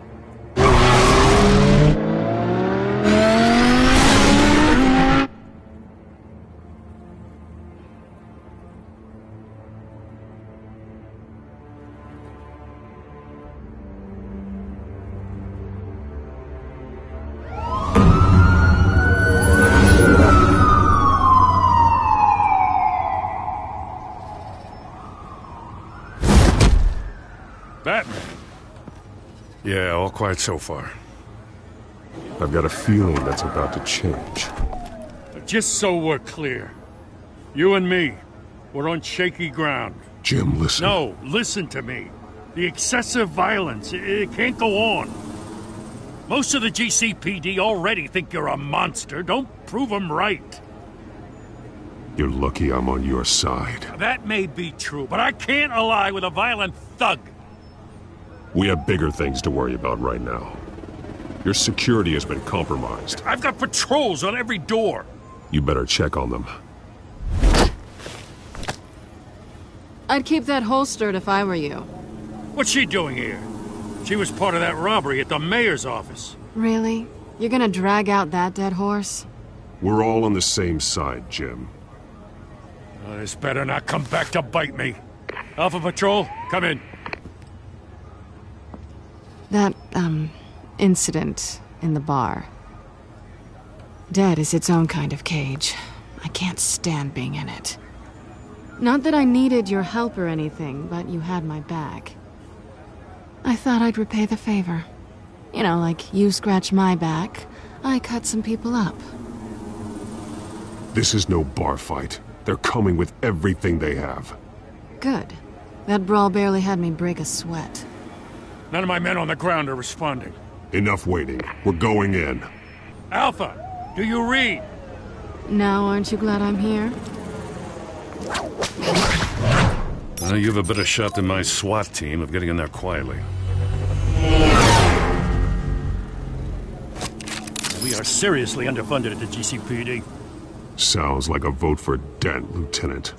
Batman? Yeah, all quiet so far. I've got a feeling that's about to change. Just so we're clear, you and me, we're on shaky ground. Jim, listen. No, listen to me. The excessive violence, it can't go on. Most of the GCPD already think you're a monster. Don't prove them right. You're lucky I'm on your side. That may be true, but I can't ally with a violent thug. We have bigger things to worry about right now. Your security has been compromised. I've got patrols on every door. You better check on them. I'd keep that holstered if I were you. What's she doing here? She was part of that robbery at the mayor's office. Really? You're gonna drag out that dead horse? We're all on the same side, Jim. This better not come back to bite me. Alpha Patrol, come in. That, incident in the bar. Dead is its own kind of cage. I can't stand being in it. Not that I needed your help or anything, but you had my back. I thought I'd repay the favor. You know, like you scratch my back, I cut some people up. This is no bar fight. They're coming with everything they have. Good. That brawl barely had me break a sweat. None of my men on the ground are responding. Enough waiting. We're going in. Alpha, do you read? Now, aren't you glad I'm here? You have a better shot than my SWAT team of getting in there quietly. We are seriously underfunded at the GCPD. Sounds like a vote for Dent, Lieutenant.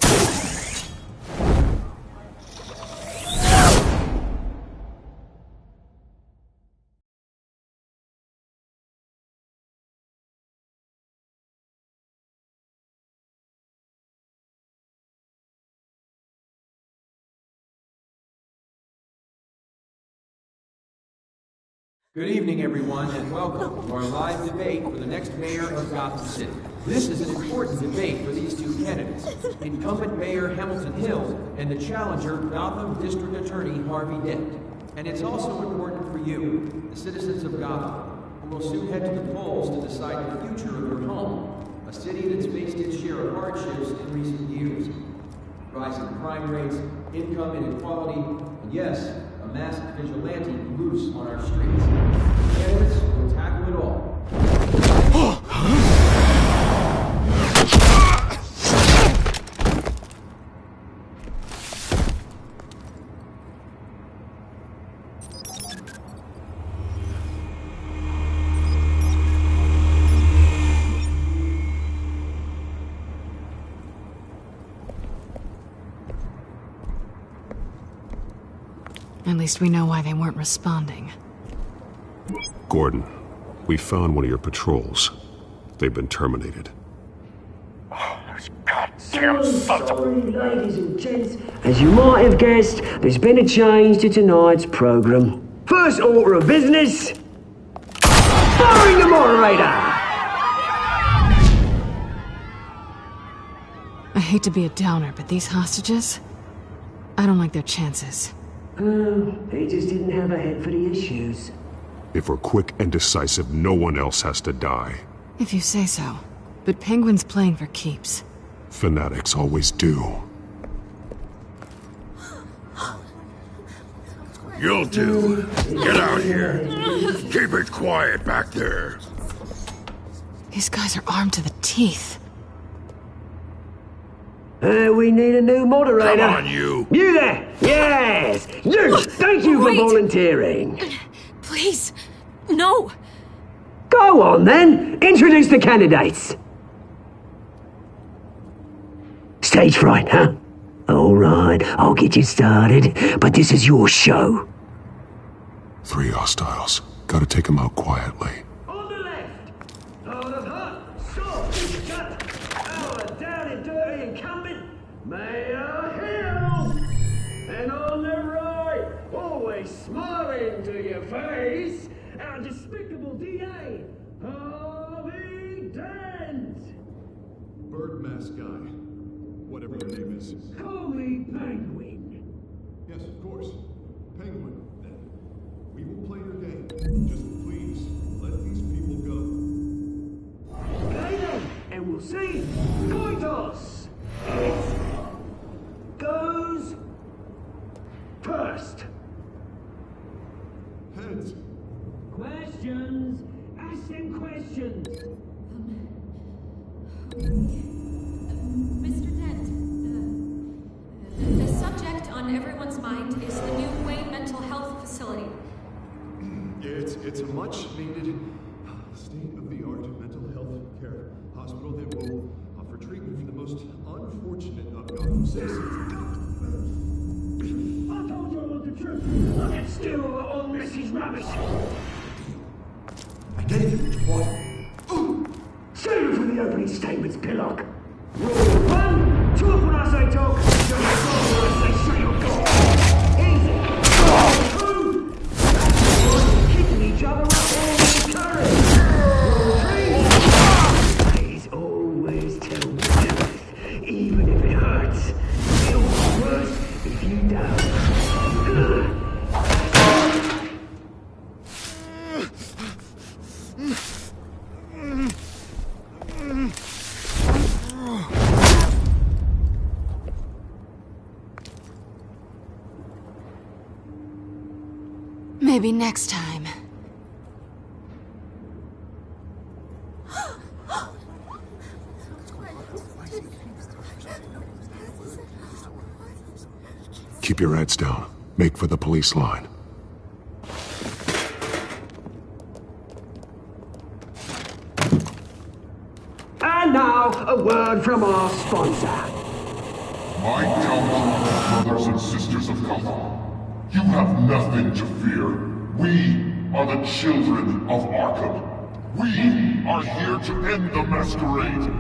Good evening, everyone, and welcome to our live debate for the next mayor of Gotham City. This is an important debate for these two candidates, incumbent Mayor Hamilton Hill and the challenger, Gotham District Attorney Harvey Dent. And it's also important for you, the citizens of Gotham, who will soon head to the polls to decide the future of your home, a city that's faced its share of hardships in recent years. Rising crime rates, income inequality, and yes, a masked vigilante loose on our streets. Candidates will tackle it all. At least we know why they weren't responding. Gordon, we found one of your patrols. They've been terminated. Goddamn sorry, ladies and gents. As you might have guessed, there's been a change to tonight's program. First order of business, firing the moderator! I hate to be a downer, but these hostages, I don't like their chances. He just didn't have a head for the issues. If we're quick and decisive, no one else has to die. If you say so. But Penguin's playing for keeps. Fanatics always do. You'll do. Get out here. Keep it quiet back there. These guys are armed to the teeth. We need a new moderator. Come on, you. You there! Yes! You! Thank you for volunteering. Please, no! Go on, then. Introduce the candidates. Stage fright, huh? All right, I'll get you started, but this is your show. 3 hostiles. Gotta take them out quietly. On the left, out of hut, stop, shut, our down and dirty incumbent, Mayor Hill. And on the right, always smiling to your face, our despicable DA, Harvey Dent. Bird mask guy. Whatever your name is. Call me Penguin. Yes, of course. Penguin, then. We will play your game. Just please, let these people go. Okay then, and we'll see. Coin toss. It goes first. Heads. Questions. Ask them questions. Mr. Dent, the subject on everyone's mind is the new Wayne Mental Health Facility. Yeah, it's a much-needed, state-of-the-art mental health care hospital that will offer treatment for the most unfortunate of Gotham citizens. I told you all the truth. I can steal all Mrs. Rubbish. I gave you what you wanted. Save it for the opening statements, Pillock. Rule 1, talk when I say talk, don't talk when I say shut your door. Easy. Rule 2, kicking each other up all the courage. Rule 3, please always tell the truth, even if it hurts. It'll be worse if you don't. Maybe next time. Keep your heads down. Make for the police line. And now, a word from our sponsor. My gallant brothers and sisters of Gotham, you have nothing to fear. We are the children of Arkham. We are here to end the masquerade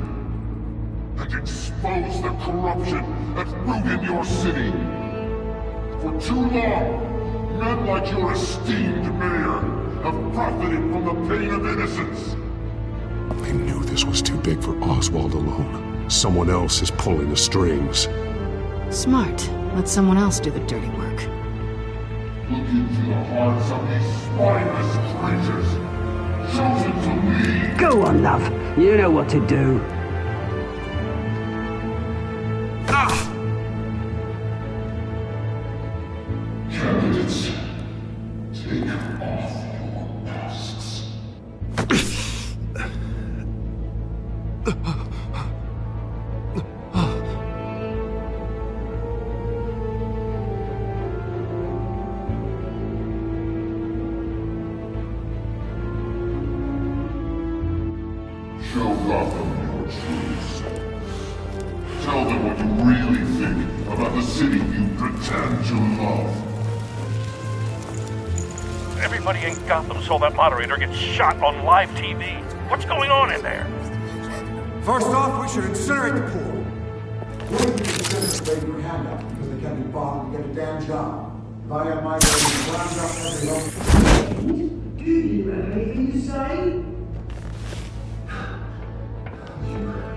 and expose the corruption that's rooted your city. For too long, men like your esteemed mayor have profited from the pain of innocence. I knew this was too big for Oswald alone. Someone else is pulling the strings. Smart. Let someone else do the dirty work. Look into the hearts of these spineless creatures, chosen to lead. Go on, love. You know what to do. Candidates, take off your masks. Show Gotham your truths. Tell them what you really think about the city you pretend to love. Everybody in Gotham saw that moderator get shot on live TV. What's going on in there? First off, we should incinerate the pool. Wouldn't be considered your handout because they can't be bought to get a damn job. If I had my way, I'd round up every home. Do you have anything to say?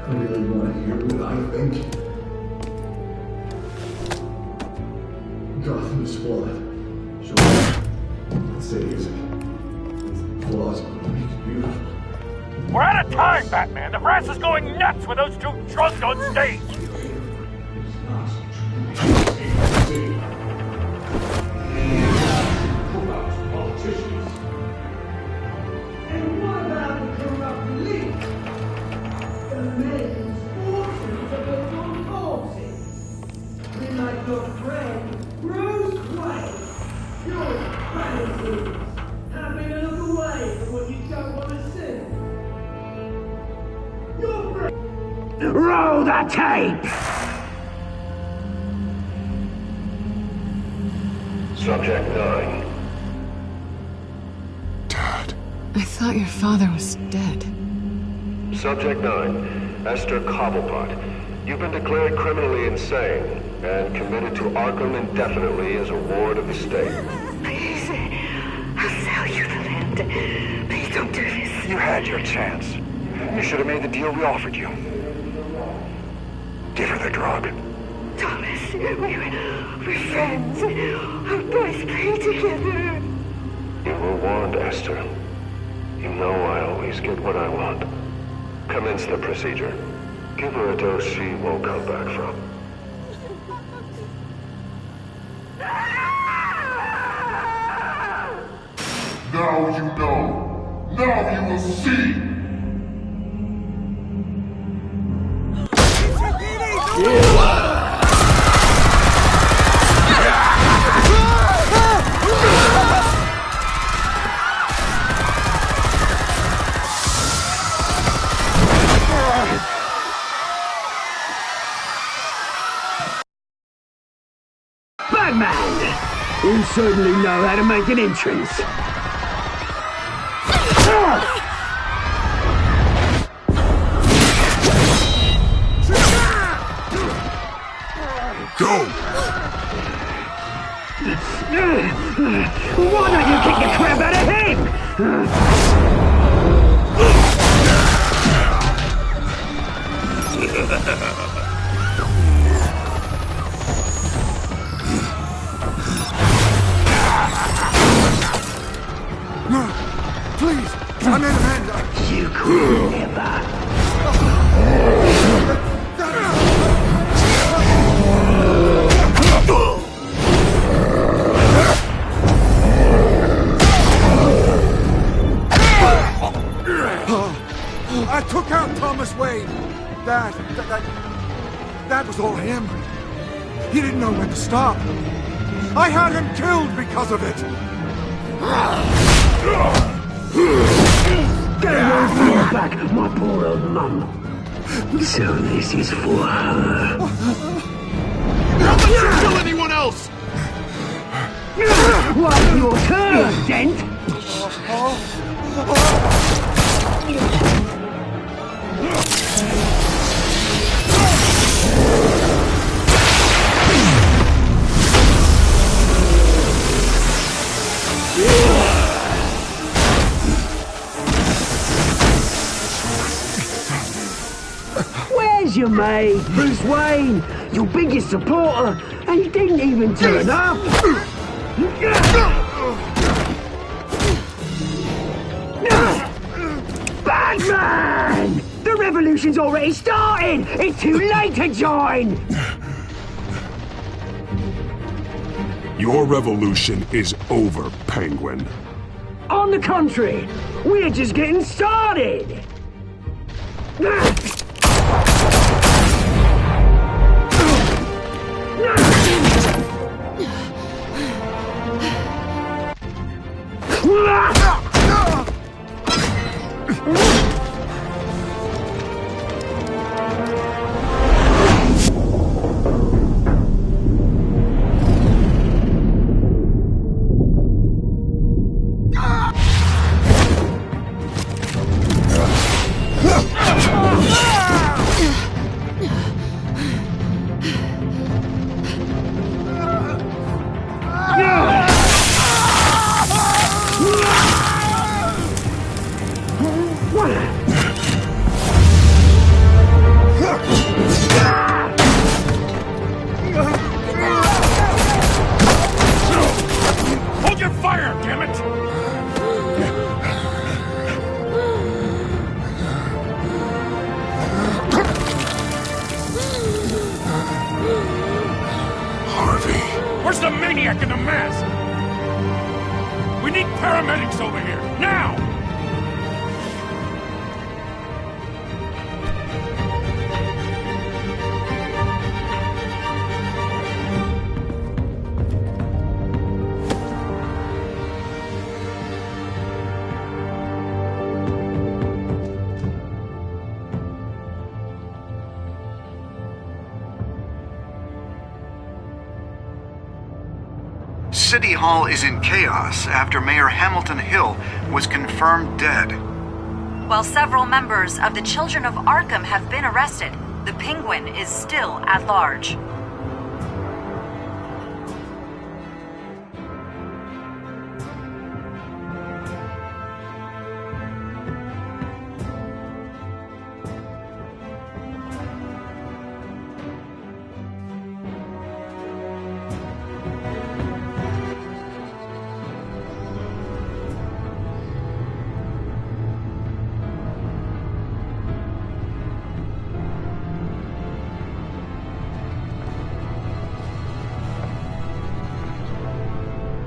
I really want to hear what I think. Gotham is flawed. Sure. Let's say it's flaws that make it beautiful. We're out of time, Batman! The press is going nuts with those two drunks on stage! And what about the corrupt elite? The men's fortunes of the wrong forces. We like your friend, Bruce Wayne. Your fantasies. Having a look away from what you don't want to see. Your friend. Roll the tape! Subject 9. I thought your father was dead. Subject 9, Esther Cobblepot. You've been declared criminally insane and committed to Arkham indefinitely as a ward of the state. Please, I'll sell you the land. Please don't do this. You had your chance. You should have made the deal we offered you. Give her the drug. Thomas, we're friends. Our boys play together. You were warned, Esther. You know I always get what I want. Commence the procedure. Give her a dose she won't come back from. Now you know. Now you will see. Batman! You certainly know how to make an entrance. Go! Why don't you kick the crap out of him? Please, I made Amanda. You could never. I took out Thomas Wayne. That was all him. He didn't know when to stop. I had him killed because of it! Get away from your back, my poor old mum. So this is for her. Don't let you kill anyone else! What's your turn, Dent? Where's your mate, Bruce Wayne? Your biggest supporter, and he didn't even turn up. Batman! The revolution's already started! It's too late to join! Your revolution is over, Penguin. On the contrary, we're just getting started! Hold your fire, damn it! Harvey. Where's the maniac in the mask? We need paramedics over here, now! City Hall is in chaos after Mayor Hamilton Hill was confirmed dead. While several members of the Children of Arkham have been arrested, the Penguin is still at large.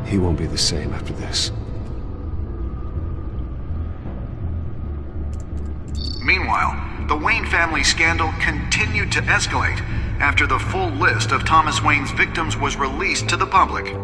He won't be the same after this. Meanwhile, the Wayne family scandal continued to escalate after the full list of Thomas Wayne's victims was released to the public.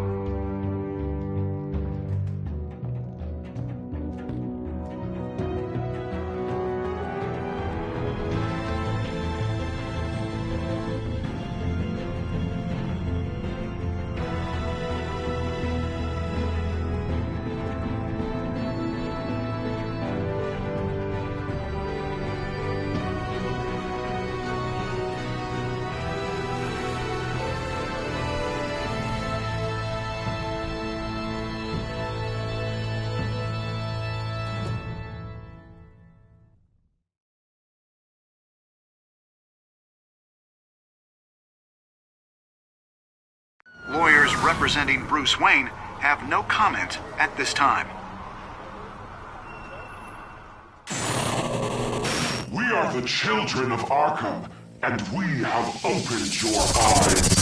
Lawyers representing Bruce Wayne have no comment at this time. We are the children of Arkham, and we have opened your eyes.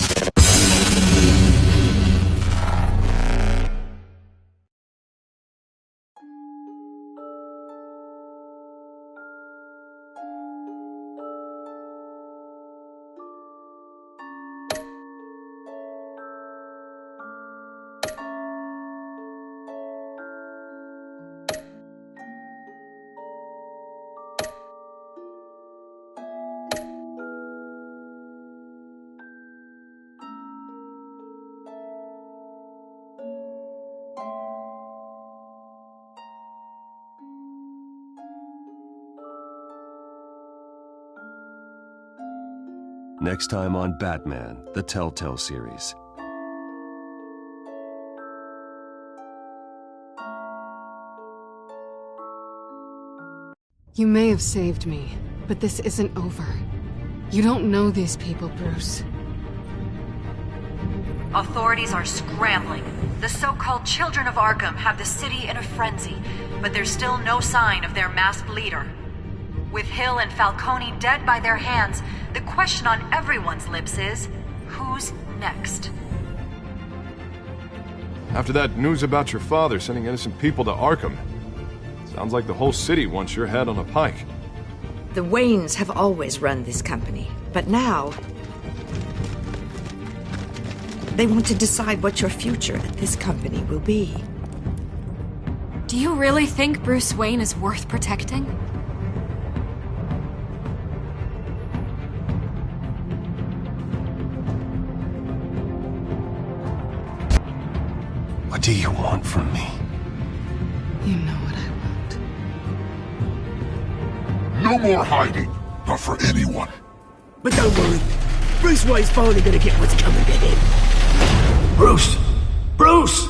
Next time on Batman, the Telltale series. You may have saved me, but this isn't over. You don't know these people, Bruce. Authorities are scrambling. The so-called Children of Arkham have the city in a frenzy, but there's still no sign of their masked leader. With Hill and Falcone dead by their hands, the question on everyone's lips is, who's next? After that news about your father sending innocent people to Arkham, sounds like the whole city wants your head on a pike. The Waynes have always run this company, but now they want to decide what your future at this company will be. Do you really think Bruce Wayne is worth protecting? What do you want from me? You know what I want. No more hiding, not for anyone. But don't worry, Bruce Wayne's finally gonna get what's coming to him. Bruce! Bruce!